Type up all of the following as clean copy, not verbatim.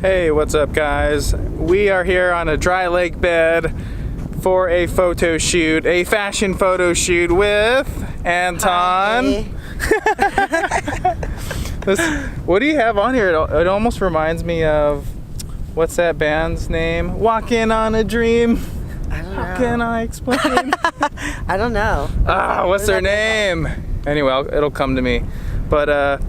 Hey, what's up guys? We are here on a dry lake bed for a photo shoot, a fashion photo shoot with Anton. What do you have on here? It almost reminds me of, what's that band's name? Walking on a Dream. I don't know. How can I explain? I don't know. What's their name? Anyway, it'll come to me. But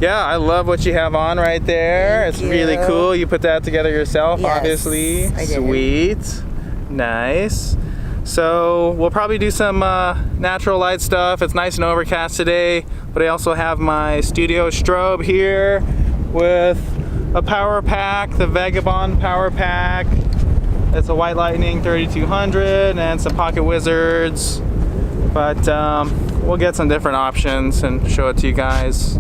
yeah, I love what you have on right there. It's really cool. You put that together yourself, yes, obviously. I did. Sweet. Nice. So we'll probably do some natural light stuff. It's nice and overcast today, but I also have my studio strobe here with a power pack, the Vagabond power pack. It's a White Lightning 3200 and some Pocket Wizards. But we'll get some different options and show it to you guys.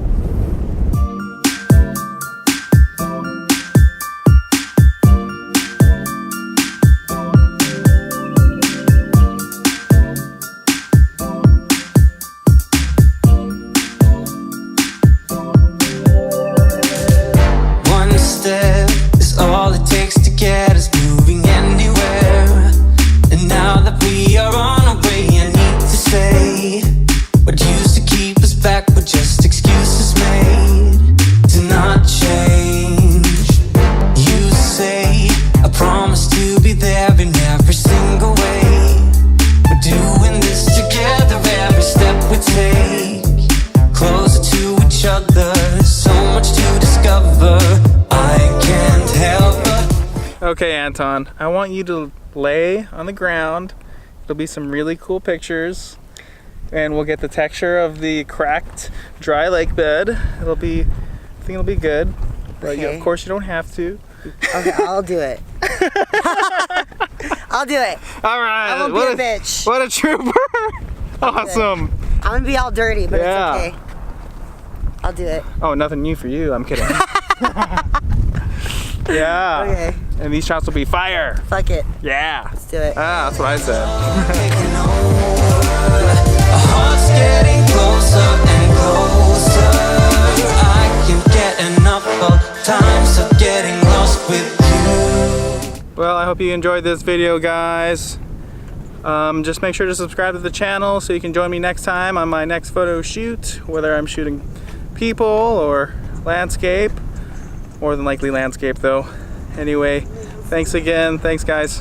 All it takes to get us moving anywhere. And now that we are on our way, I need to say what used to keep us back were just excuses made to not change. You say I promise to be there in every single way. We're doing this together, every step we take closer to each other. So much to discover. I can't help but. Okay, Anton, I want you to lay on the ground. It'll be some really cool pictures, and we'll get the texture of the cracked dry lake bed. I think it'll be good, but Okay. of course you don't have to. Okay, I'll do it. I'll do it. All right. I won't be a bitch. What a trooper! Awesome. I'm gonna be all dirty, but Yeah. it's okay. I'll do it. Oh, nothing new for you. I'm kidding. Yeah. Okay. And these shots will be fire. Fuck it. Yeah. Let's do it. That's what I said. Taking over. Our hearts getting closer and closer. I can't get enough of times of getting lost with you. Well, I hope you enjoyed this video, guys. Just make sure to subscribe to the channel so you can join me next time on my next photo shoot, whether I'm shooting people or landscape. More than likely landscape though. Anyway, thanks again. Thanks guys.